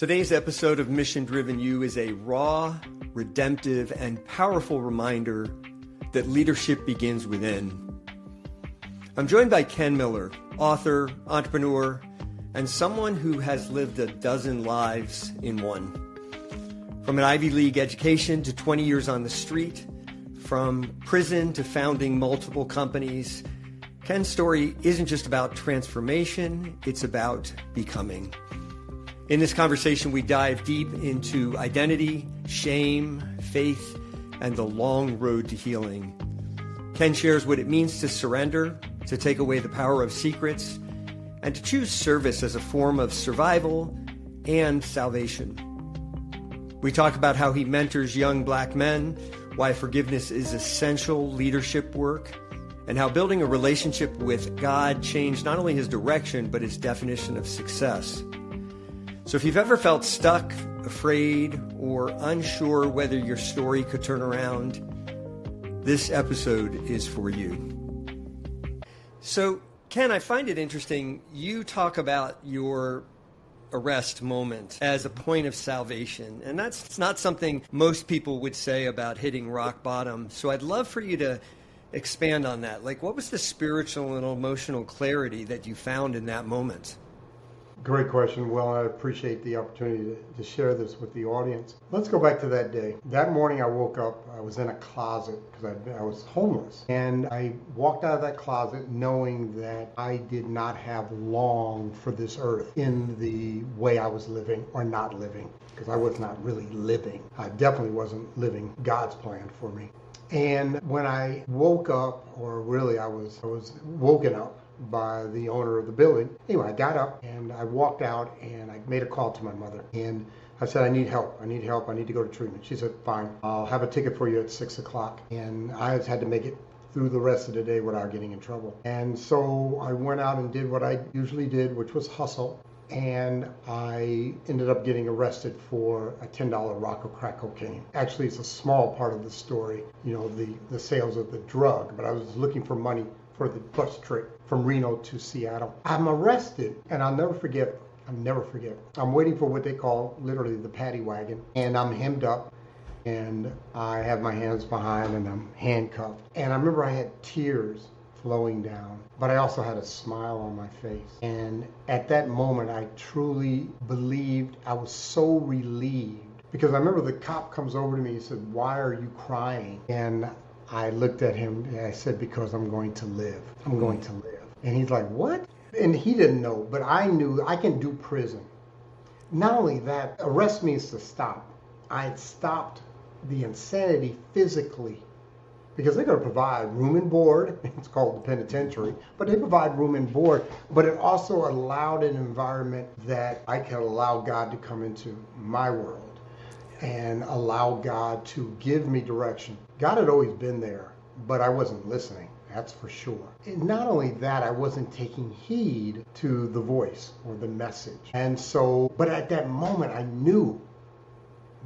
Today's episode of Mission Driven You is a raw, redemptive, and powerful reminder that leadership begins within. I'm joined by Ken Miller, author, entrepreneur, and someone who has lived a dozen lives in one. From an Ivy League education to 20 years on the street, from prison to founding multiple companies, Ken's story isn't just about transformation, it's about becoming. In this conversation, we dive deep into identity, shame, faith, and the long road to healing. Ken shares what it means to surrender, to take away the power of secrets, and to choose service as a form of survival and salvation. We talk about how he mentors young Black men, why forgiveness is essential leadership work, and how building a relationship with God changed not only his direction, but his definition of success. So if you've ever felt stuck, afraid, or unsure whether your story could turn around, this episode is for you. So, Ken, I find it interesting. You talk about your arrest moment as a point of salvation, and that's not something most people would say about hitting rock bottom. So I'd love for you to expand on that. Like, what was the spiritual and emotional clarity that you found in that moment? Great question. Well, I appreciate the opportunity to share this with the audience. Let's go back to that day. That morning I woke up, I was in a closet because I was homeless. And I walked out of that closet knowing that I did not have long for this earth in the way I was living or not living, because I was not really living. I definitely wasn't living God's plan for me. And when I woke up, or really I was woken up by the owner of the building. Anyway, I got up and I walked out and I made a call to my mother. And I said, I need help. I need to go to treatment. She said, fine, I'll have a ticket for you at 6 o'clock. And I just had to make it through the rest of the day without getting in trouble. And so I went out and did what I usually did, which was hustle. And I ended up getting arrested for a $10 rock of crack cocaine. Actually, it's a small part of the story, the sales of the drug, but I was looking for money for the bus trip from Reno to Seattle. I'm arrested, and I'll never forget. I'm waiting for what they call literally the paddy wagon, and I'm hemmed up, and I have my hands behind, and I'm handcuffed. And I remember I had tears flowing down, but I also had a smile on my face. And at that moment, I truly believed, I was so relieved, because I remember the cop comes over to me and said, why are you crying? And I looked at him and I said, because I'm going to live. I'm going to live. And he's like, what? And he didn't know, but I knew I can do prison. Not only that, arrest means to stop. I had stopped the insanity physically, because they're going to provide room and board. It's called the penitentiary, but they provide room and board. But it also allowed an environment that I could allow God to come into my world and allow God to give me direction. God had always been there, but I wasn't listening, that's for sure. And not only that, I wasn't taking heed to the voice or the message. And so, but at that moment, I knew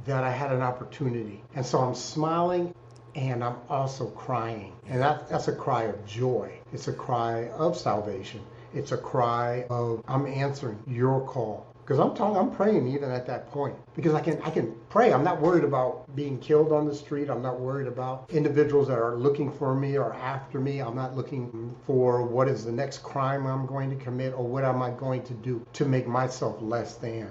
that I had an opportunity. And so I'm smiling, and I'm also crying. And that's a cry of joy. It's a cry of salvation. It's a cry of, I'm answering your call. Because I'm praying even at that point. Because I can pray. I'm not worried about being killed on the street. I'm not worried about individuals that are looking for me or after me. I'm not looking for what is the next crime I'm going to commit or what am I going to do to make myself less than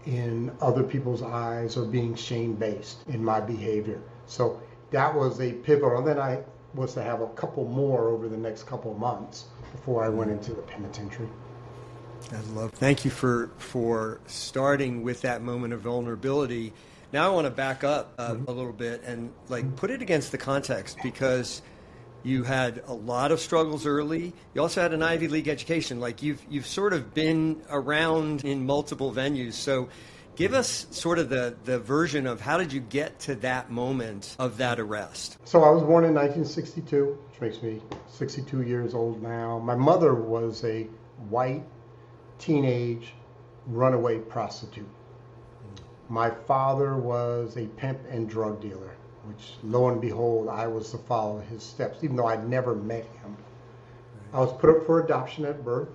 in other people's eyes or being shame-based in my behavior. So that was a pivotal. And then I was to have a couple more over the next couple of months before I went into the penitentiary. Thank you for starting with that moment of vulnerability. Now I want to back up a little bit and put it against the context, because you had a lot of struggles early. You also had an Ivy League education. You've sort of been around in multiple venues. So give us sort of the version of how did you get to that moment of that arrest? So I was born in 1962, which makes me 62 years old now. My mother was a white teenage runaway prostitute. My father was a pimp and drug dealer, which lo and behold, I was to follow his steps, even though I'd never met him. I was put up for adoption at birth,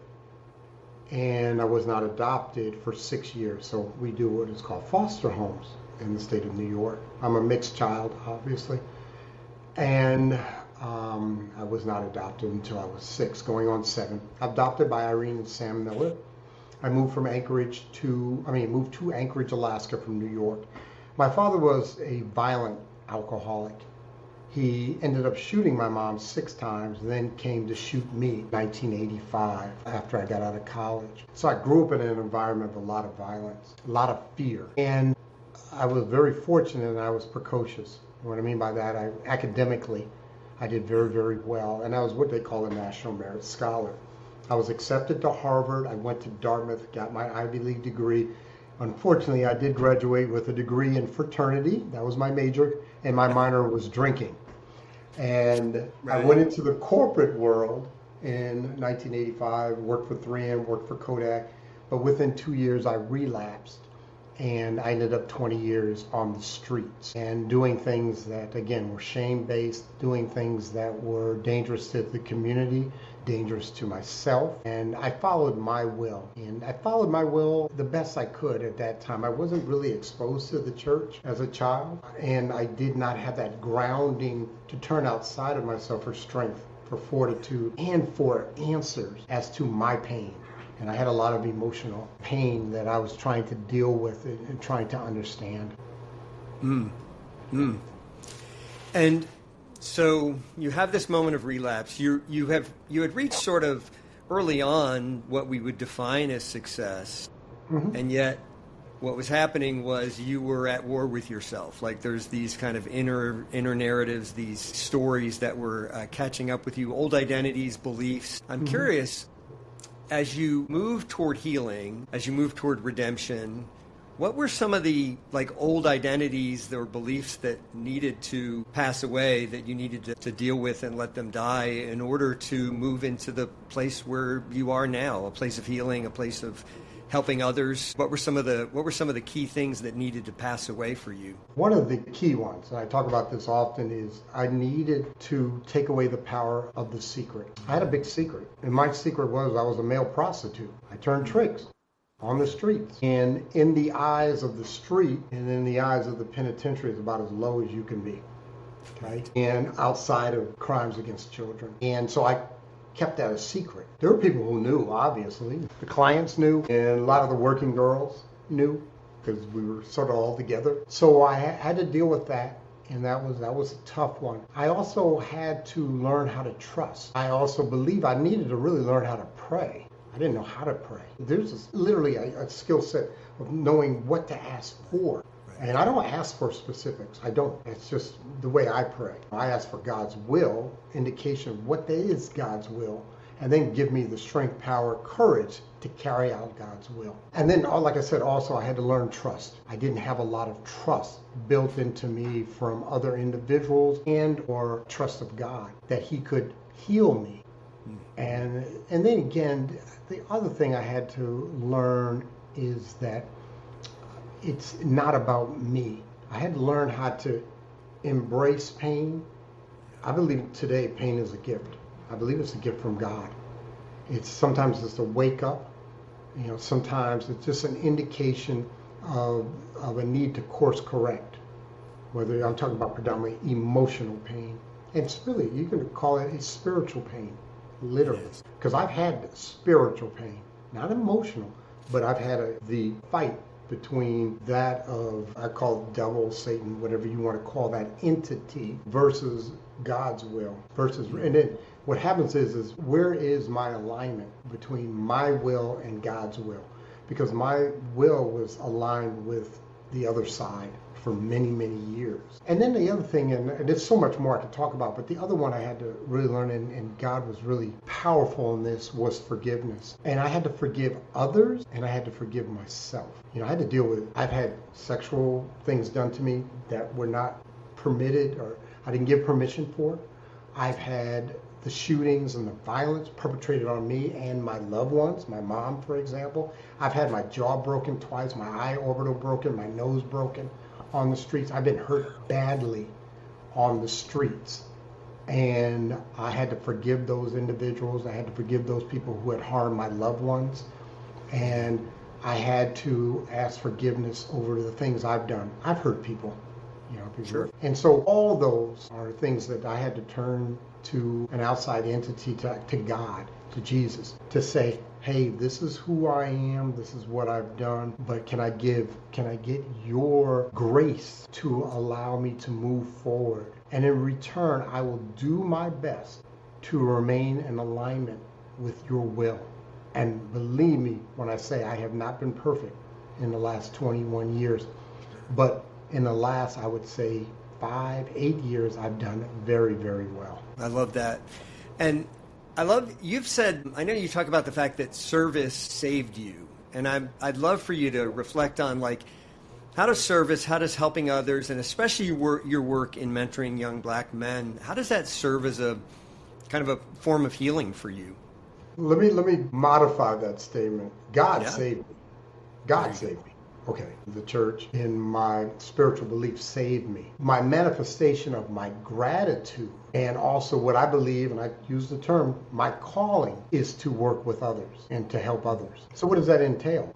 and I was not adopted for 6 years. So we do what is called foster homes in the state of New York. I'm a mixed child, obviously, and I was not adopted until I was 6, going on 7. Adopted by Irene and Sam Miller. I moved to Anchorage, Alaska from New York. My father was a violent alcoholic. He ended up shooting my mom 6 times, then came to shoot me in 1985 after I got out of college. So I grew up in an environment of a lot of violence, a lot of fear. And I was very fortunate and I was precocious. What I mean by that, academically, I did very, very well. And I was what they call a National Merit Scholar. I was accepted to Harvard. I went to Dartmouth, got my Ivy League degree. Unfortunately, I did graduate with a degree in fraternity. That was my major, and my minor was drinking. And I went into the corporate world in 1985, worked for 3M, worked for Kodak, but within 2 years I relapsed, and I ended up 20 years on the streets and doing things that, again, were shame-based, doing things that were dangerous to the community, dangerous to myself, and I followed my will. And I followed my will the best I could at that time. I wasn't really exposed to the church as a child, and I did not have that grounding to turn outside of myself for strength, for fortitude, and for answers as to my pain. And I had a lot of emotional pain that I was trying to deal with and trying to understand. And so you have this moment of relapse. You had reached sort of early on what we would define as success, and yet what was happening was you were at war with yourself. Like there's these kind of inner narratives, these stories that were catching up with you, old identities, beliefs. I'm curious, as you move toward healing, as you move toward redemption, what were some of the old identities or beliefs that needed to pass away, that you needed to deal with and let them die in order to move into the place where you are now, a place of healing, a place of helping others? What were some of the key things that needed to pass away for you? One of the key ones, and I talk about this often, is I needed to take away the power of the secret. I had a big secret, and my secret was I was a male prostitute. I turned tricks on the streets. And in the eyes of the street and in the eyes of the penitentiary, it's about as low as you can be. Okay? And outside of crimes against children. And so I kept that a secret. There were people who knew, obviously. The clients knew, and a lot of the working girls knew, because we were sort of all together. So I had to deal with that, and that was a tough one. I also had to learn how to trust. I also believe I needed to really learn how to pray. I didn't know how to pray. There's literally a skill set of knowing what to ask for. And I don't ask for specifics. I don't. It's just the way I pray. I ask for God's will, indication of what is God's will, and then give me the strength, power, courage to carry out God's will. And then, like I said, also I had to learn trust. I didn't have a lot of trust built into me from other individuals and or trust of God that He could heal me. And then again, the other thing I had to learn is that it's not about me. I had to learn how to embrace pain. I believe today pain is a gift. I believe it's a gift from God. Sometimes it's a wake up. Sometimes it's just an indication of a need to course correct. Whether I'm talking about predominantly emotional pain. It's really, you can call it a spiritual pain, literally. Because I've had spiritual pain, not emotional, but I've had the fight between that of, I call it devil, Satan, whatever you want to call that entity, versus God's will. And then what happens is where is my alignment between my will and God's will? Because my will was aligned with the other side for many, many years. And then the other thing, and there's so much more I could talk about, but the other one I had to really learn, and God was really powerful in this, was forgiveness. And I had to forgive others, and I had to forgive myself. I had to deal with, I've had sexual things done to me that were not permitted, or I didn't give permission for. I've had the shootings and the violence perpetrated on me and my loved ones, my mom, for example. I've had my jaw broken twice, my eye orbital broken, my nose broken on the streets. I've been hurt badly on the streets. And I had to forgive those individuals. I had to forgive those people who had harmed my loved ones. And I had to ask forgiveness over the things I've done. I've hurt people, people. Sure. And so all those are things that I had to turn to an outside entity, to God, to Jesus, to say, hey, this is who I am, this is what I've done, but can I get your grace to allow me to move forward? And in return, I will do my best to remain in alignment with your will. And believe me when I say I have not been perfect in the last 21 years, but in the last, I would say 5-8 years, I've done very, very well. I love that. And I love, you've said, I know you talk about the fact that service saved you. And I'd love for you to reflect on, like, how does service, how does helping others, and especially your work in mentoring young black men, how does that serve as a kind of a form of healing for you? Let me modify that statement. God saved me. God saved me. Okay, the church in my spiritual belief saved me. My manifestation of my gratitude, and also what I believe, and I use the term, my calling is to work with others and to help others. So what does that entail?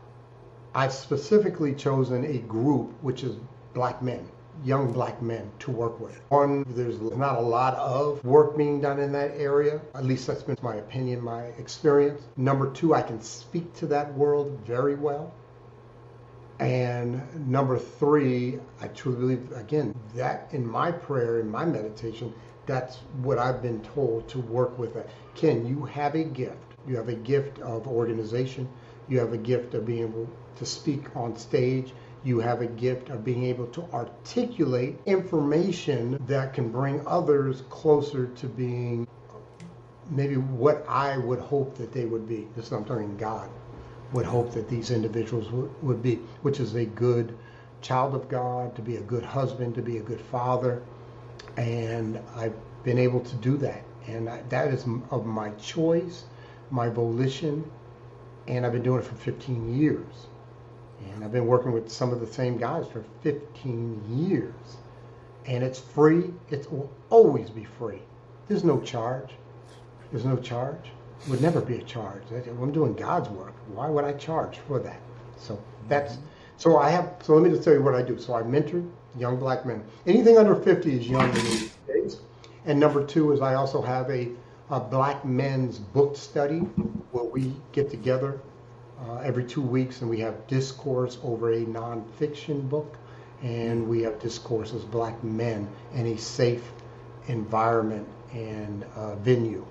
I've specifically chosen a group which is black men, young black men, to work with. One, there's not a lot of work being done in that area. At least that's been my opinion, my experience. Number two, I can speak to that world very well. And number three, I truly believe, again, that in my prayer, in my meditation, that's what I've been told to work with. Ken, you have a gift. You have a gift of organization. You have a gift of being able to speak on stage. You have a gift of being able to articulate information that can bring others closer to being maybe what I would hope that they would be. This is, I'm talking God. Would hope that these individuals would be, which is a good child of God, to be a good husband, to be a good father. And I've been able to do that. And that is of my choice, my volition, and I've been doing it for 15 years. And I've been working with some of the same guys for 15 years. And it's free. It will always be free. There's no charge. There's no charge. Would never be a charge. I'm doing God's work. Why would I charge for that? So so let me just tell you what I do. So I mentor young black men. Anything under 50 is young in these days. And number two is I also have a black men's book study where we get together every 2 weeks and we have discourse over a nonfiction book, and we have discourse as black men in a safe environment and venue.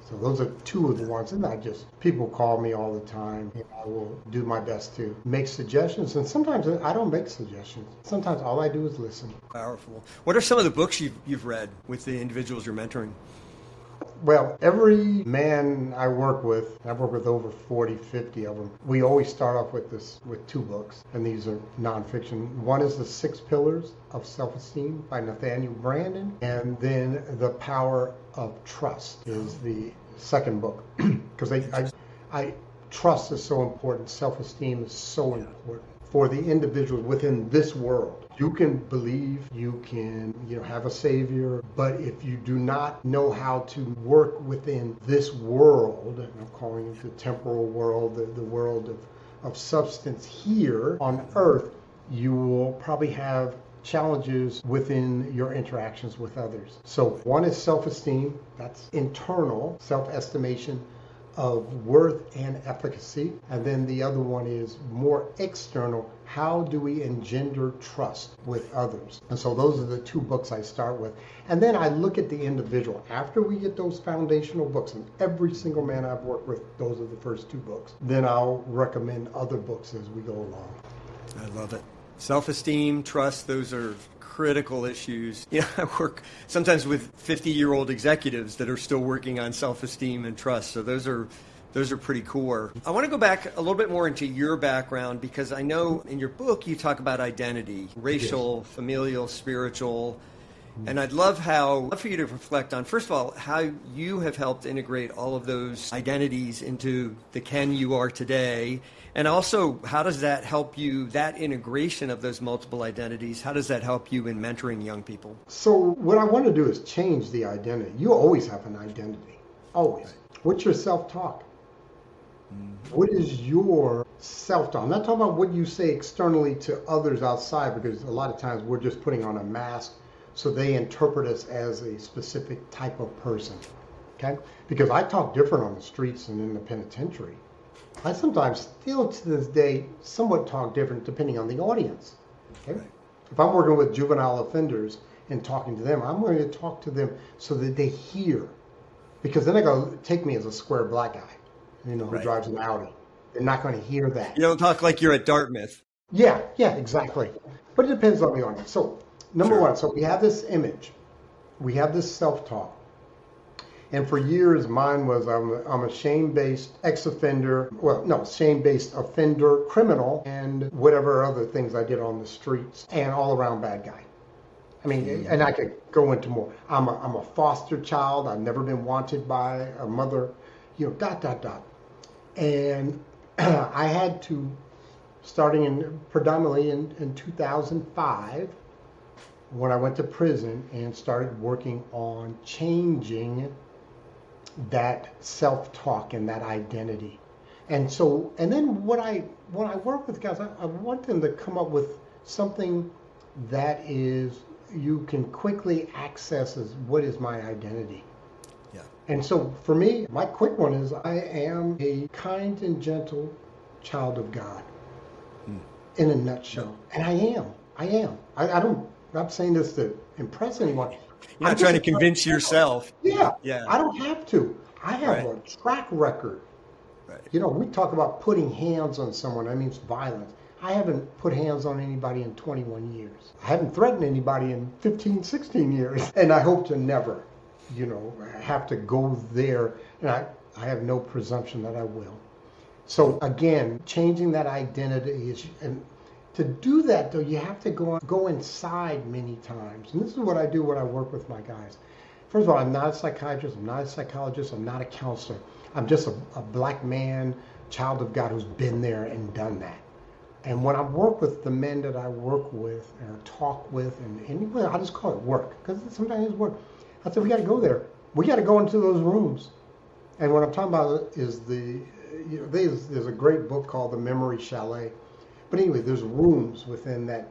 So those are two of the ones, and not just, people call me all the time. I will do my best to make suggestions, and sometimes I don't make suggestions. Sometimes all I do is listen. Powerful. What are some of the books you've read with the individuals you're mentoring? Well, every man I work with, I've worked with over 40, 50 of them, we always start off with two books, and these are nonfiction. One is The 6 Pillars of Self-Esteem by Nathaniel Branden, and then The Power of Trust is the second book, because I trust is so important, self-esteem is so important for the individuals within this world. You can believe, you can have a savior, but if you do not know how to work within this world, and I'm calling it the temporal world, the world of substance here on earth, you will probably have challenges within your interactions with others. So one is self-esteem, that's internal, self-estimation of worth and efficacy. And then the other one is more external. How do we engender trust with others? And so those are the two books I start with. And then I look at the individual. After we get those foundational books, and every single man I've worked with, those are the first two books, then I'll recommend other books as we go along. I love it. Self-esteem, trust, those are critical issues. I work sometimes with 50-year-old executives that are still working on self-esteem and trust. So those are pretty core. I want to go back a little bit more into your background, because I know in your book you talk about identity, racial, familial, spiritual. And I'd love for you to reflect on, first of all, how you have helped integrate all of those identities into the Ken you are today. And also, how does that help you, that integration of those multiple identities, how does that help you in mentoring young people? So what I want to do is change the identity. You always have an identity. Always. What's your self-talk? What is your self-talk? I'm not talking about what you say externally to others outside, because a lot of times we're just putting on a mask so they interpret us as a specific type of person. Okay? Because I talk different on the streets and in the penitentiary. I sometimes still to this day somewhat talk different depending on the audience. Okay? Right. If I'm working with juvenile offenders and talking to them, I'm going to talk to them so that they hear. Because then they're going to take me as a square black guy, who Right. drives an Audi. They're not going to hear that. You don't talk like you're at Dartmouth. Yeah, exactly. But it depends on the audience. So, number one, so we have this image. We have this self-talk. And for years, mine was I'm a shame-based ex-offender, shame-based offender, criminal, and whatever other things I did on the streets, and all-around bad guy. I mean, and I could go into more. I'm a foster child. I've never been wanted by a mother, And I had to, starting predominantly in 2005, when I went to prison and started working on changing that self-talk and that identity. And then when I work with guys, I want them to come up with something that is, you can quickly access as what is my identity. Yeah. And so for me, my quick one is I am a kind and gentle child of God in a nutshell. And I am. I'm not saying this to impress anyone. You're not trying to convince yourself. Yeah. Yeah. I don't have to. I have a track record. Right. We talk about putting hands on someone. That means violence. I haven't put hands on anybody in 21 years. I haven't threatened anybody in 15, 16 years. And I hope to never, have to go there. And I have no presumption that I will. So again, changing that identity is, and to do that though, you have to go inside many times. And this is what I do when I work with my guys. First of all, I'm not a psychiatrist, I'm not a psychologist, I'm not a counselor. I'm just a black man, child of God who's been there and done that. And when I work with the men that I work with and talk with, and I just call it work, because sometimes it's work. I said, we got to go there. We got to go into those rooms. And what I'm talking about is there's a great book called The Memory Chalet. But anyway, there's rooms within that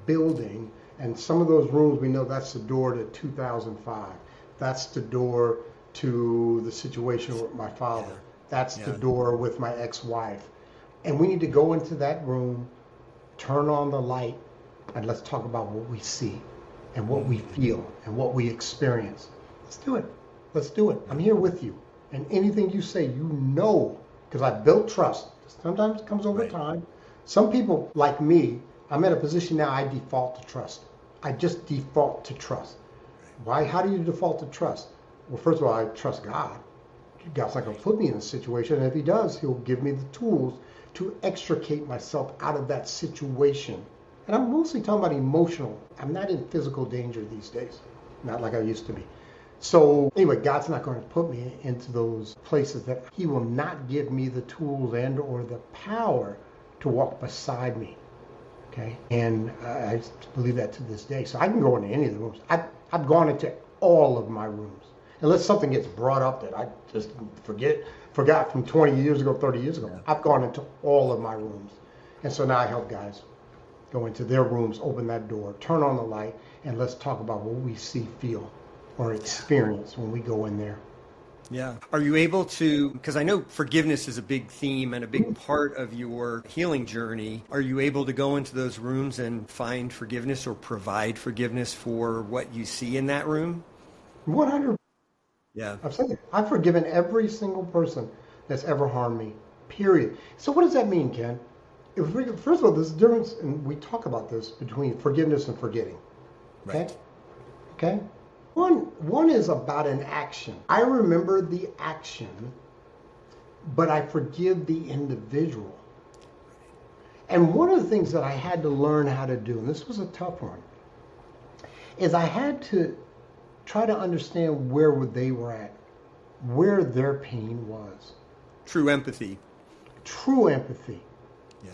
building, and some of those rooms we know that's the door to 2005. That's the door to the situation with my father. That's the door with my ex-wife. And we need to go into that room, turn on the light, and let's talk about what we see and what we feel and what we experience. Let's do it. Let's do it. I'm here with you. And anything you say, because I built trust. Sometimes it comes over time. Some people, like me, I'm in a position now I default to trust. I just default to trust. Why? How do you default to trust? Well, first of all, I trust God. God's not going to put me in a situation, and if he does, he'll give me the tools to extricate myself out of that situation. And I'm mostly talking about emotional. I'm not in physical danger these days, not like I used to be. So anyway, God's not going to put me into those places that he will not give me the tools and or the power to walk beside me. Okay? And I believe that to this day. So I can go into any of the rooms. I've gone into all of my rooms. Unless something gets brought up that I just forgot from 20 years ago, 30 years ago. I've gone into all of my rooms. And so now I help guys go into their rooms, open that door, turn on the light, and let's talk about what we see, feel, or experience when we go in there. Yeah. Are you able to, because I know forgiveness is a big theme and a big part of your healing journey. Are you able to go into those rooms and find forgiveness or provide forgiveness for what you see in that room? 100%. Yeah. I've said it. I've forgiven every single person that's ever harmed me, period. So what does that mean, Ken? First of all, there's a difference, and we talk about this, between forgiveness and forgetting. Okay? Right. Okay? One is about an action. I remember the action, but I forgive the individual. And one of the things that I had to learn how to do, and this was a tough one, is I had to try to understand where they were at, where their pain was. True empathy. True empathy. Yeah.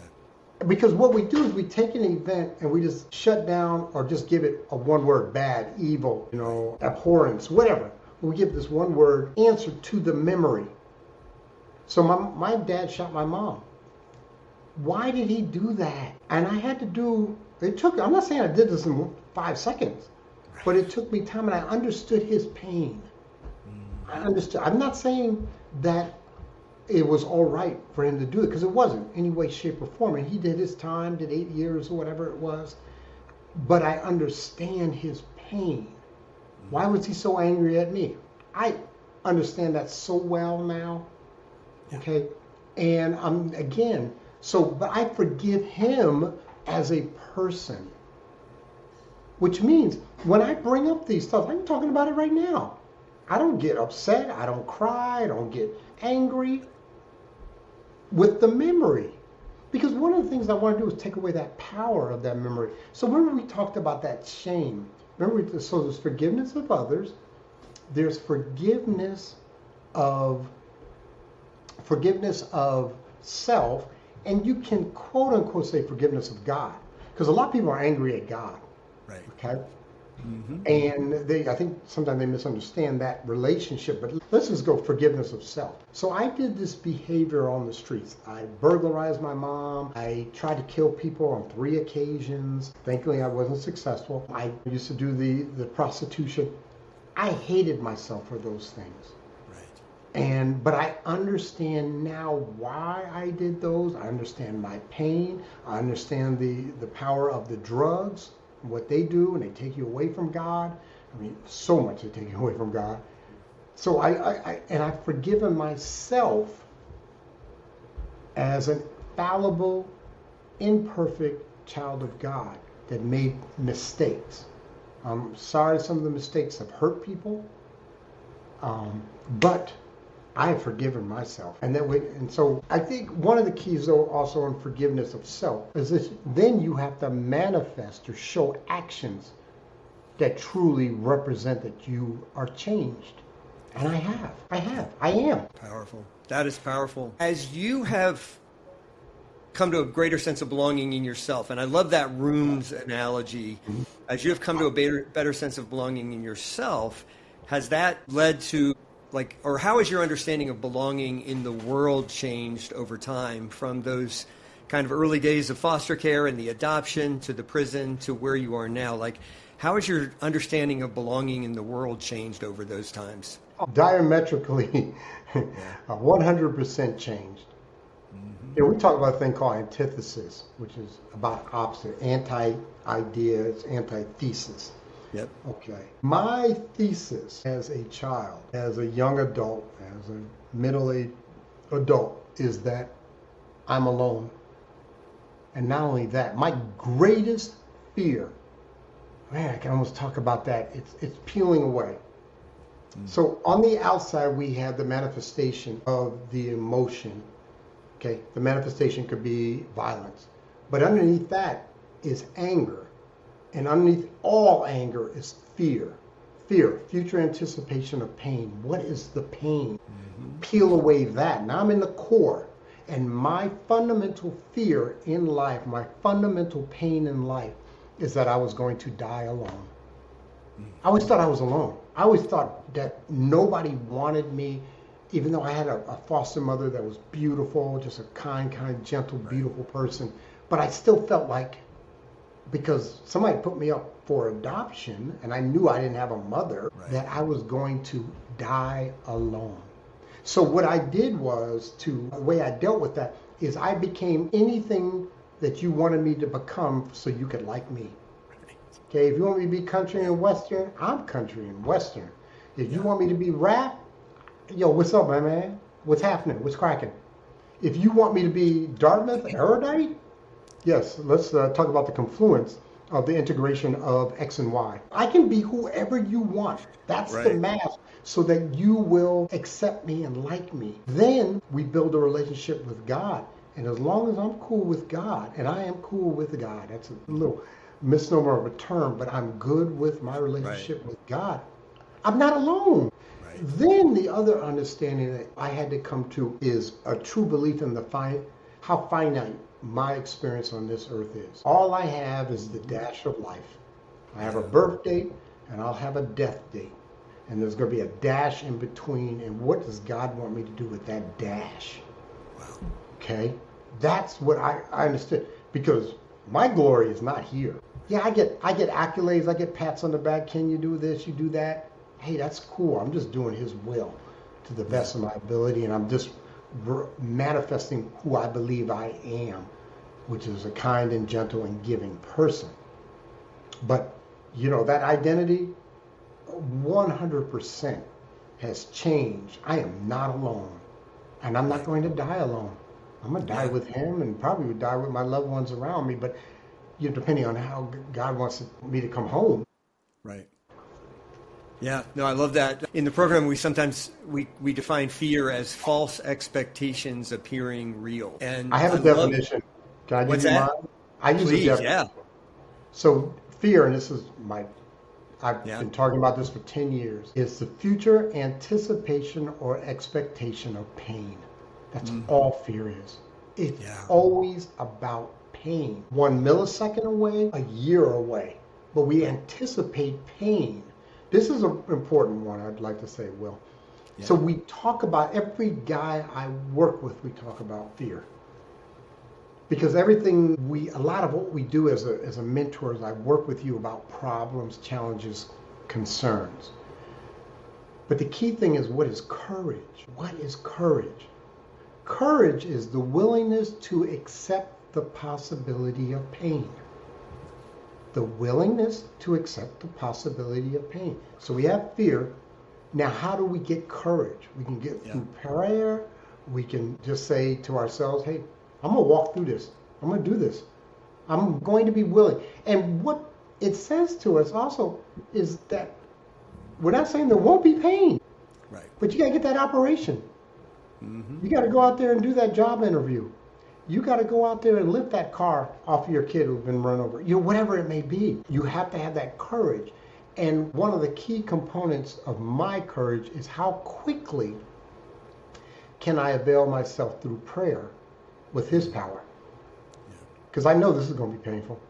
Because what we do is we take an event and we just shut down or just give it a one word, bad, evil, abhorrence, whatever. We give this one word answer to the memory. So my dad shot my mom. Why did he do that? And I had to I'm not saying I did this in 5 seconds, but it took me time and I understood his pain. I understood. I'm not saying that it was all right for him to do it, because it wasn't any way, shape, or form. And he did his time, did 8 years or whatever it was. But I understand his pain. Why was he so angry at me? I understand that so well now. Okay. And but I forgive him as a person. Which means when I bring up these stuff, I'm talking about it right now. I don't get upset. I don't cry. I don't get angry with the memory. Because one of the things I want to do is take away that power of that memory. So remember we talked about that shame. So there's forgiveness of others. There's forgiveness of self. And you can quote unquote say forgiveness of God. Because a lot of people are angry at God. Right. Okay? Mm-hmm. And I think sometimes they misunderstand that relationship, but let's just go forgiveness of self. So I did this behavior on the streets. I burglarized my mom. I tried to kill people on 3 occasions. Thankfully, I wasn't successful. I used to do the prostitution. I hated myself for those things. Right. But I understand now why I did those. I understand my pain. I understand the power of the drugs, what they do, and they take you away from God. I mean, so much they take you away from God. So I've forgiven myself as an fallible, imperfect child of God that made mistakes. I'm sorry some of the mistakes have hurt people, but I have forgiven myself. And so I think one of the keys, though, also in forgiveness of self is this: then you have to manifest or show actions that truly represent that you are changed. And I am. Powerful. That is powerful. As you have come to a greater sense of belonging in yourself, and I love that rooms analogy, as you have come to a better sense of belonging in yourself, has that led to or how has your understanding of belonging in the world changed over time, from those kind of early days of foster care and the adoption to the prison to where you are now? How has your understanding of belonging in the world changed over those times? Diametrically, 100% changed. Mm-hmm. We talk about a thing called antithesis, which is about opposite, anti-ideas, antithesis. Yep. Okay. My thesis as a child, as a young adult, as a middle-aged adult, is that I'm alone. And not only that, my greatest fear, man, I can almost talk about that. It's peeling away. So on the outside, we have the manifestation of the emotion. Okay. The manifestation could be violence, but underneath that is anger. And underneath all anger is fear. Fear, future anticipation of pain. What is the pain? Mm-hmm. Peel away that. Now I'm in the core. And my fundamental fear in life, my fundamental pain in life, is that I was going to die alone. I always thought I was alone. I always thought that nobody wanted me, even though I had a foster mother that was beautiful, just a kind, gentle, beautiful person. But I still felt like, because somebody put me up for adoption and I knew I didn't have a mother, that I was going to die alone. So what I did was the way I dealt with that is I became anything that you wanted me to become so you could like me. Okay, if you want me to be country and western, I'm country and western. If you want me to be rap, yo, what's up, my man? What's happening? What's cracking? If you want me to be Dartmouth erudite, yes, let's talk about the confluence of the integration of X and Y. I can be whoever you want. That's the math, so that you will accept me and like me. Then we build a relationship with God. And as long as I'm cool with God, and I am cool with God, that's a little misnomer of a term, but I'm good with my relationship with God, I'm not alone. Then the other understanding that I had to come to is a true belief in how finite my experience on this earth is. All I have is the dash of life. I have a birth date and I'll have a death date. and there's going to be a dash in between, and what does God want me to do with that dash? Wow. Okay? That's what I understood, because my glory is not here. Yeah, I get accolades, I get pats on the back. Can you do this? You do that? Hey, that's cool. I'm just doing His will to the best of my ability, and I'm just manifesting who I believe I am, which is a kind and gentle and giving person. But, that identity 100% has changed. I am not alone, and I'm not going to die alone. I'm going to die with Him, and probably would die with my loved ones around me, but depending on how God wants me to come home. Right. Yeah, no, I love that. In the program, we sometimes we define fear as false expectations appearing real. And I have a definition. Can I give you mine? I use a definition. Yeah. So fear, and this is I've been talking about this for 10 years, is the future anticipation or expectation of pain. That's all fear is. It's always about pain. 1 millisecond away, a year away. But we anticipate pain. This is an important one, I'd like to say, Will. Yeah. So we talk about, every guy I work with, we talk about fear. Because a lot of what we do as a mentor is I work with you about problems, challenges, concerns. But the key thing is, what is courage? What is courage? Courage is the willingness to accept the possibility of pain. The willingness to accept the possibility of pain. So we have fear. Now, how do we get courage? We can get through prayer. We can just say to ourselves, hey, I'm going to walk through this. I'm going to do this. I'm going to be willing. And what it says to us also is that we're not saying there won't be pain. Right. But you got to get that operation. Mm-hmm. You got to go out there and do that job interview. You got to go out there and lift that car off of your kid who's been run over. Whatever it may be. You have to have that courage. And one of the key components of my courage is how quickly can I avail myself through prayer with His power. Because I know this is going to be painful.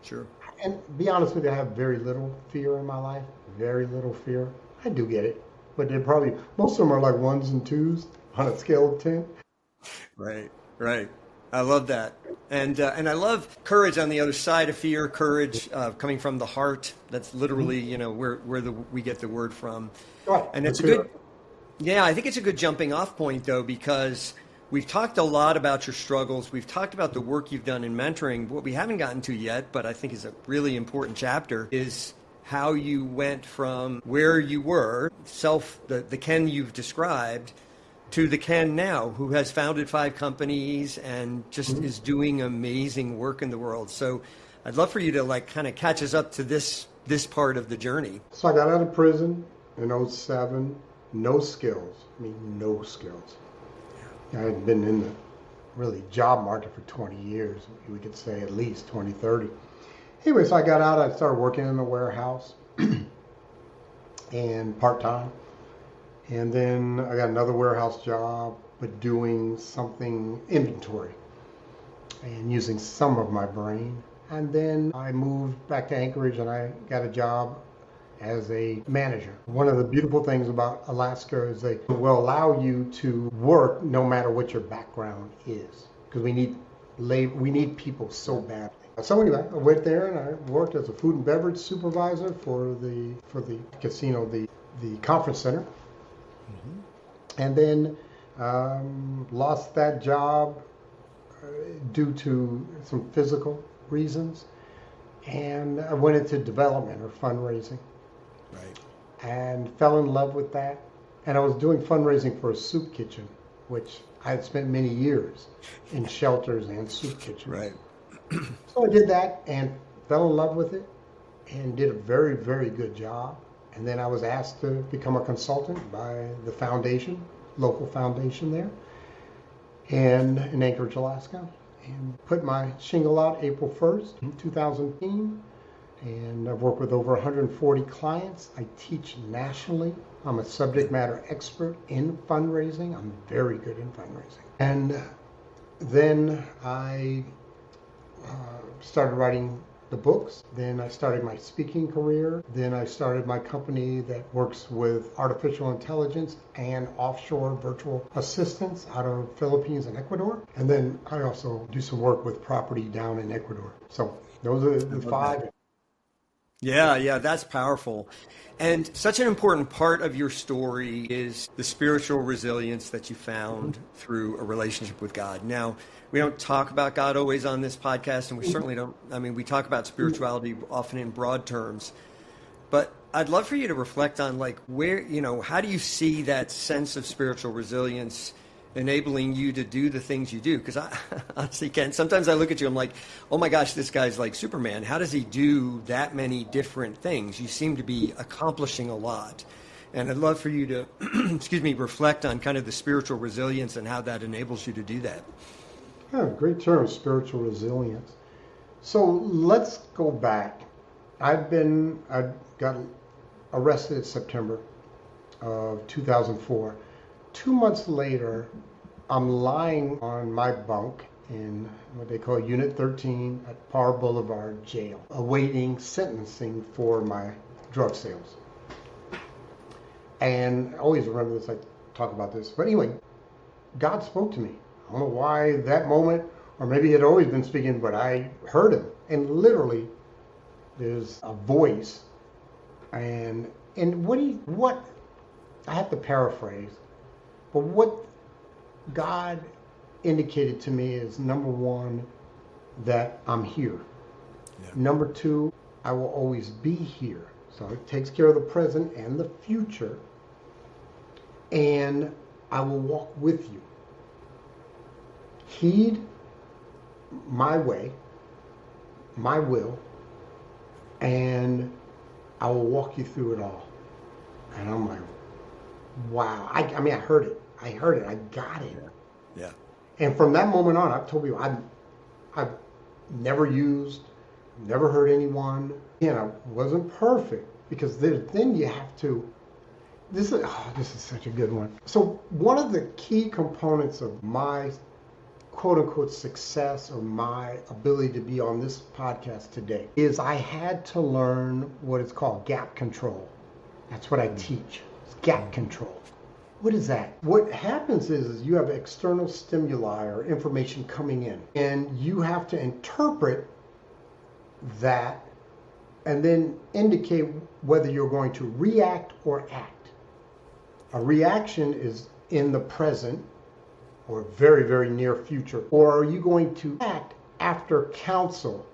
Sure. And be honest with you, I have very little fear in my life. Very little fear. I do get it. But most of them are like 1s and 2s on a scale of 10. Right. I love that. And I love courage on the other side of fear, courage coming from the heart. That's literally, where we get the word from. Right. And it's I think it's a good jumping off point, though, because we've talked a lot about your struggles. We've talked about the work you've done in mentoring. What we haven't gotten to yet, but I think is a really important chapter, is how you went from where you were, the Ken you've described, to the Ken now, who has founded 5 companies and just is doing amazing work in the world. So I'd love for you to kind of catch us up to this part of the journey. So I got out of prison in 2007, no skills. No skills. I had been in the really job market for 20 years. We could say at least 20, 30. Anyway, so I got out, I started working in the warehouse and part-time. And then I got another warehouse job, but doing something inventory and using some of my brain. And then I moved back to Anchorage and I got a job as a manager. One of the beautiful things about Alaska is they will allow you to work no matter what your background is, because we need people so badly. So anyway, I went there and I worked as a food and beverage supervisor for the casino, the conference center. And then lost that job due to some physical reasons, and I went into development or fundraising. Right. And fell in love with that. And I was doing fundraising for a soup kitchen, which I had spent many years in shelters and soup kitchens. Right. So I did that and fell in love with it and did a very, very good job. And then I was asked to become a consultant by the foundation, local foundation there, and in Anchorage, Alaska, and put my shingle out April 1st, 2015. And I've worked with over 140 clients. I teach nationally. I'm a subject matter expert in fundraising. I'm very good in fundraising. And then I started writing the books. Then I started my speaking career. Then I started my company that works with artificial intelligence and offshore virtual assistants out of Philippines and Ecuador. And then I also do some work with property down in Ecuador. So those are the five. Yeah, that's powerful. And such an important part of your story is the spiritual resilience that you found through a relationship with God. Now, we don't talk about God always on this podcast, and we certainly don't, we talk about spirituality often in broad terms. But I'd love for you to reflect on where, how do you see that sense of spiritual resilience enabling you to do the things you do? Because I honestly, Ken, sometimes I look at you, I'm like, oh my gosh, this guy's like Superman. How does he do that many different things? You seem to be accomplishing a lot. And I'd love for you to, reflect on kind of the spiritual resilience and how that enables you to do that. Yeah, great term, spiritual resilience. So let's go back. I got arrested in September of 2004. 2 months later, I'm lying on my bunk in what they call Unit 13 at Par Boulevard Jail, awaiting sentencing for my drug sales. And I always remember this, I talk about this. But anyway, God spoke to me. I don't know why that moment, or maybe he had always been speaking, but I heard him. And literally, there's a voice. And what I have to paraphrase, but what God indicated to me is, number one, that I'm here. Yeah. Number two, I will always be here. So it takes care of the present and the future. And I will walk with you. Heed my way, my will, and I will walk you through it all. And I'm like, wow. I heard it. I got it. Yeah. And from that moment on, I've told you, I've never used, never hurt anyone. I wasn't perfect, because then you have to, this is such a good one. So one of the key components of my quote unquote success, or my ability to be on this podcast today, is I had to learn what is called gap control. That's what I teach. It's gap control. What is that? What happens is you have external stimuli or information coming in, and you have to interpret that and then indicate whether you're going to react or act. A reaction is in the present or very, very near future. Or are you going to act after counsel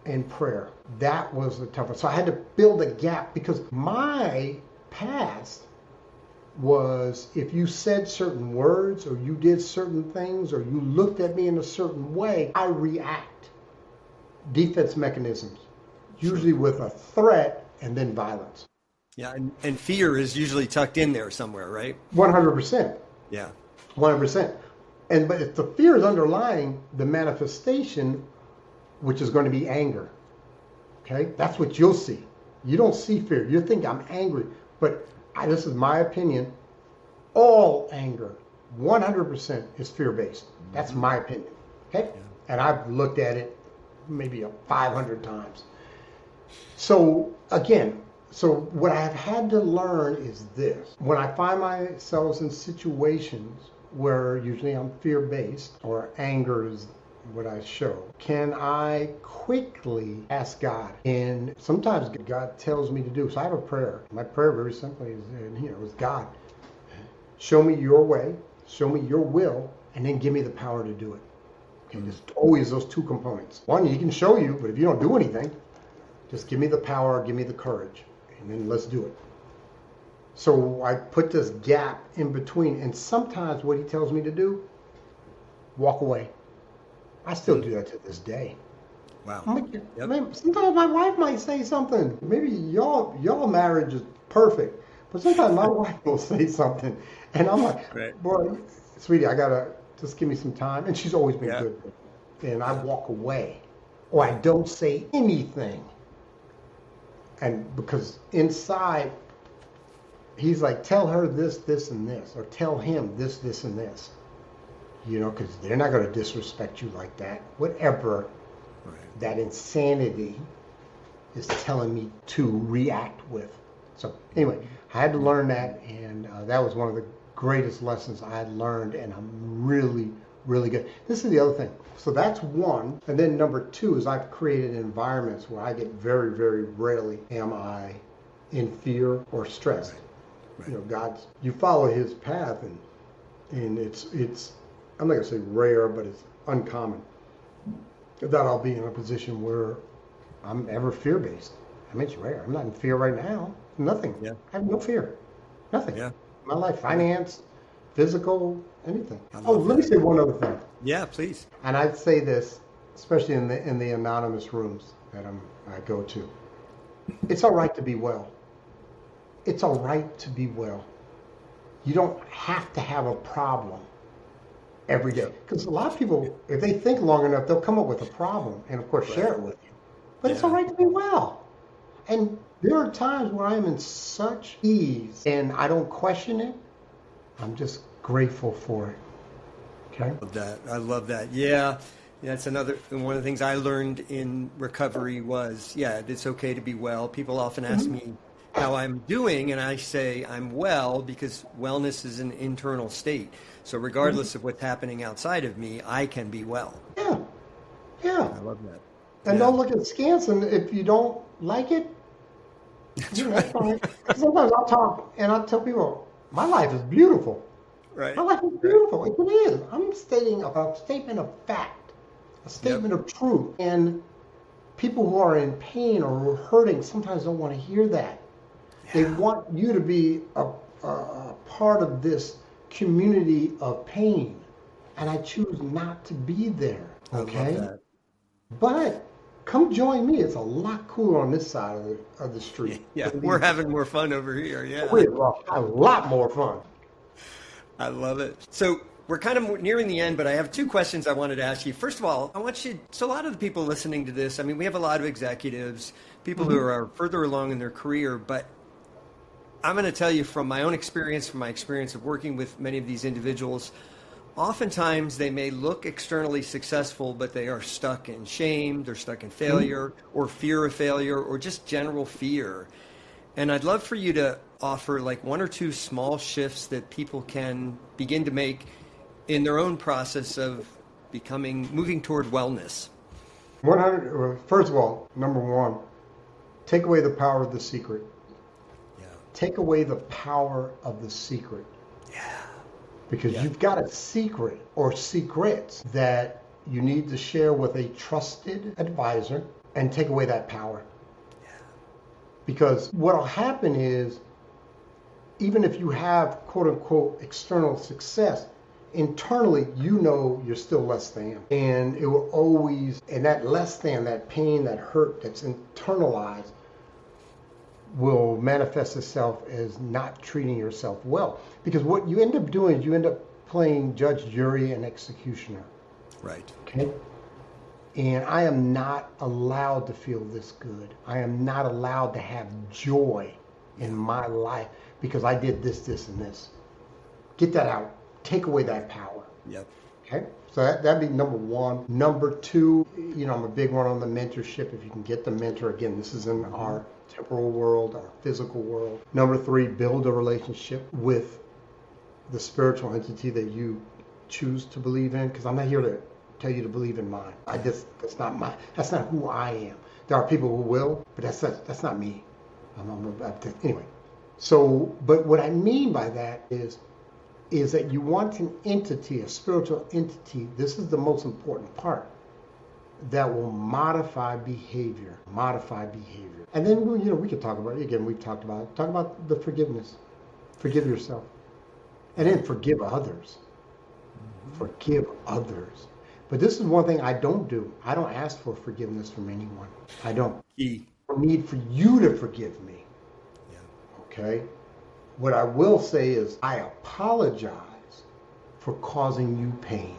and prayer? That was the toughest. So I had to build a gap, because my past was, if you said certain words or you did certain things or you looked at me in a certain way, I react. Defense mechanisms, usually with a threat and then violence. Yeah, and fear is usually tucked in there somewhere, right? 100%. Yeah. 100%. But if the fear is underlying the manifestation, which is going to be anger, okay? That's what you'll see. You don't see fear. You think I'm angry. But this is my opinion. All anger, 100%, is fear-based. That's my opinion, okay? Yeah. And I've looked at it maybe 500 times. So again, what I have had to learn is this. When I find myself in situations where usually I'm fear-based or anger is what I show, can I quickly ask God? And sometimes God tells me to do. So I have a prayer. My prayer very simply is God, show me your way, show me your will, and then give me the power to do it. Okay, there's always those two components. One, he can show you, but if you don't do anything, just give me the power, give me the courage, and then let's do it. So I put this gap in between, and sometimes what he tells me to do, walk away. I still do that to this day. Wow. Man, sometimes my wife might say something. Maybe y'all marriage is perfect, but sometimes my wife will say something, and I'm like, right. Boy, sweetie, I gotta just give me some time. And she's always been good. And I walk away, or I don't say anything. And because inside, he's like, tell her this, this, and this, or tell him this, this, and this. Because they're not going to disrespect you like that. Whatever Right. that insanity is telling me to react with. So anyway, I had to learn that, and that was one of the greatest lessons I had learned, and I'm really, really good. This is the other thing. So that's one. And then number two is I've created environments where I get very, very rarely am I in fear or stressed. Right. You know, you follow his path, and it's I'm not gonna say rare, but it's uncommon that I'll be in a position where I'm ever fear-based. I mean, it's rare. I'm not in fear right now. Nothing. Yeah. I have no fear. Nothing. Yeah. My life, finance, physical, anything. Oh, let me say one other thing. Yeah, please. And I'd say this, especially in the anonymous rooms that I go to. It's all right to be well. It's all right to be well. You don't have to have a problem every day. Because a lot of people, if they think long enough, they'll come up with a problem and, of course, share it with you. But it's all right to be well. And there are times where I'm in such ease and I don't question it. I'm just grateful for it. Okay? I love that. Yeah. That's one of the things I learned in recovery was, it's okay to be well. People often ask me how I'm doing, and I say I'm well because wellness is an internal state. So regardless of what's happening outside of me, I can be well. Yeah. Yeah. I love that. And don't look at Skansen if you don't like it. That's fine. Sometimes I'll talk and I'll tell people, my life is beautiful. Right. My life is beautiful. It is. I'm stating a statement of fact, a statement of truth. And people who are in pain or hurting sometimes don't want to hear that. They want you to be a part of this community of pain. And I choose not to be there. Okay? I love that. But come join me. It's a lot cooler on this side of the street. Yeah, we're having more fun over here. Yeah. We're a lot more fun. I love it. So we're kind of nearing the end, but I have two questions I wanted to ask you. First of all, so a lot of the people listening to this, I mean, we have a lot of executives, people who are further along in their career, but I'm going to tell you from my own experience, from my experience of working with many of these individuals, oftentimes they may look externally successful, but they are stuck in shame, they're stuck in failure or fear of failure or just general fear. And I'd love for you to offer like one or two small shifts that people can begin to make in their own process of moving toward wellness. 100. First of all, number one, take away the power of the secret. Yeah. Take away the power of the secret. Yeah. Because you've got a secret or secrets that you need to share with a trusted advisor and take away that power. Yeah. Because what will happen is, even if you have quote unquote external success, internally you know you're still less than. And it will always, and that less than, that pain, that hurt that's internalized will manifest itself as not treating yourself well. Because what you end up doing is you end up playing judge, jury, and executioner. Right. Okay? And I am not allowed to feel this good. I am not allowed to have joy in my life because I did this, this, and this. Get that out. Take away that power. Yep. Okay? So that'd be number one. Number two, I'm a big one on the mentorship. If you can get the mentor, again, this is in our temporal world, our physical world. Number three, build a relationship with the spiritual entity that you choose to believe in, because I'm not here to tell you to believe in mine. That's not who I am. There are people who will, but that's not me. Anyway. So, but what I mean by that is that you want an entity, a spiritual entity, this is the most important part, that will modify behavior. And then, we could talk about it. Again, we've talked about the forgiveness. Forgive yourself. And then forgive others. Forgive others. But this is one thing I don't do. I don't ask for forgiveness from anyone. I don't. I need for you to forgive me. Yeah. Okay? What I will say is I apologize for causing you pain.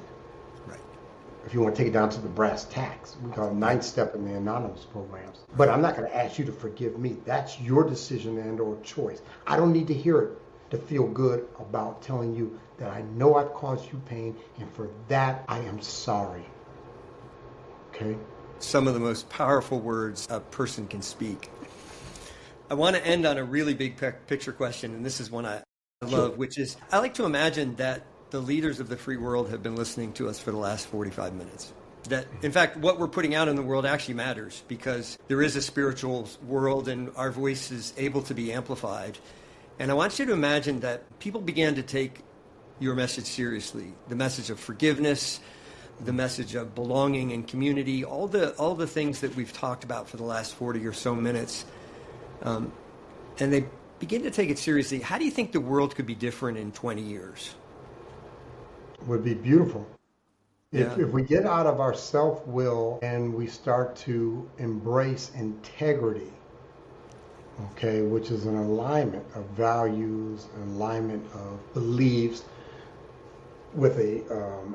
Right. If you want to take it down to the brass tacks, we call it 9th step in the anonymous programs. But I'm not going to ask you to forgive me. That's your decision and or choice. I don't need to hear it to feel good about telling you that I know I've caused you pain, and for that I am sorry. Okay? some of the most powerful words a person can speak. I want to end on a really big picture question, and this is one I love, which is, I like to imagine that the leaders of the free world have been listening to us for the last 45 minutes. That, in fact, what we're putting out in the world actually matters, because there is a spiritual world and our voice is able to be amplified. And I want you to imagine that people began to take your message seriously, the message of forgiveness, the message of belonging and community, all the things that we've talked about for the last 40 or so minutes. And they begin to take it seriously. How do you think the world could be different in 20 years? Would be beautiful. Yeah. If we get out of our self-will and we start to embrace integrity, okay, which is an alignment of values, an alignment of beliefs, with a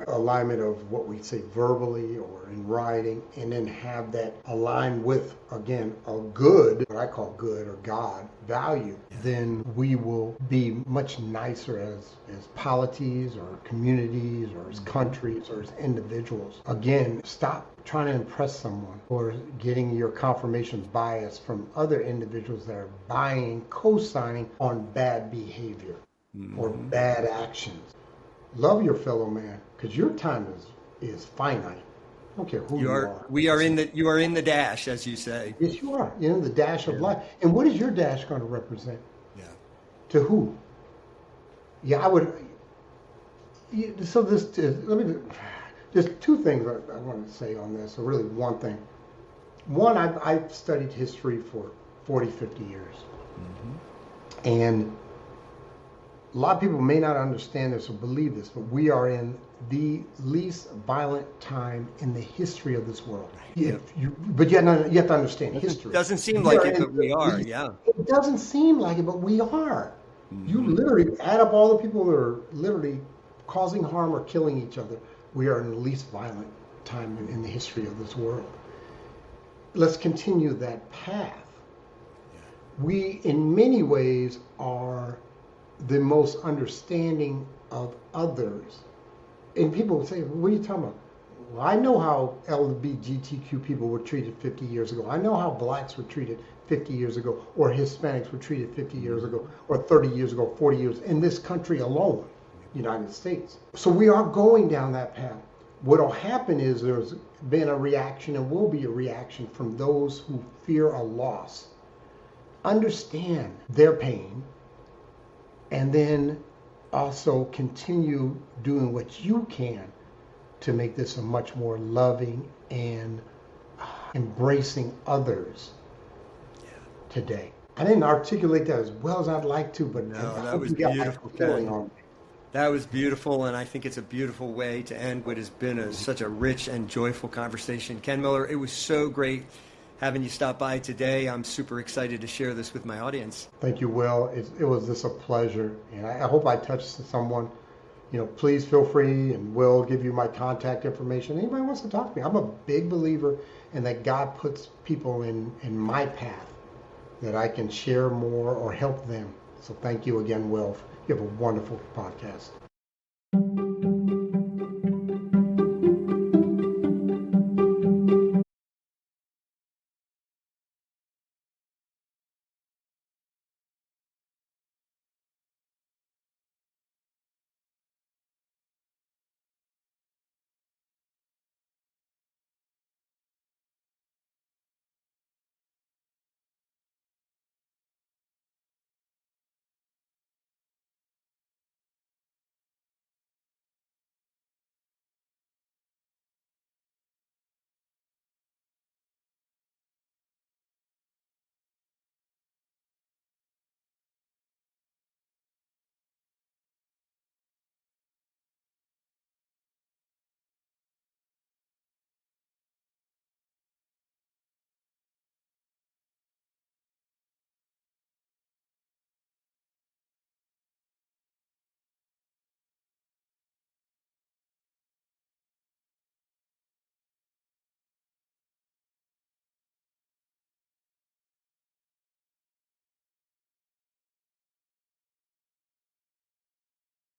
alignment of what we say verbally or in writing, and then have that align with, again, a good, what I call good or God value, then we will be much nicer as polities or communities or as countries or as individuals. Again, stop trying to impress someone or getting your confirmation bias from other individuals that are buying, co-signing on bad behavior or bad actions. Love your fellow man, because your time is finite. I don't care who you are. You are in the dash, as you say. Yes, you are. You're in the dash of life. And what is your dash going to represent? Yeah. To who? Yeah, I would. So there's two things I want to say on this, or really one thing. One, I've studied history for 40, 50 years. And a lot of people may not understand this or believe this, but we are in the least violent time in the history of this world. But you have to understand history. Doesn't seem like it, but we are, yeah. It doesn't seem like it, but we are. You literally add up all the people that are literally causing harm or killing each other. We are in the least violent time in the history of this world. Let's continue that path. We, in many ways, are the most understanding of others. And people would say, what are you talking about? Well, I know how LGBTQ people were treated 50 years ago. I know how blacks were treated 50 years ago, or Hispanics were treated 50 years ago, or 30 years ago, 40 years, in this country alone, United States. So we are going down that path. What will happen is there's been a reaction and will be a reaction from those who fear a loss. Understand their pain, and then also continue doing what you can to make this a much more loving and embracing others today. I didn't articulate that as well as I'd like to, but no, that was beautiful. That was beautiful, and I think it's a beautiful way to end what has been such a rich and joyful conversation. Ken Miller, it was so great having you stop by today. I'm super excited to share this with my audience. Thank you, Will. It was just a pleasure, and I hope I touched someone. Please feel free, and we'll give you my contact information. Anybody wants to talk to me. I'm a big believer in that God puts people in my path that I can share more or help them. So thank you again, Will. You have a wonderful podcast.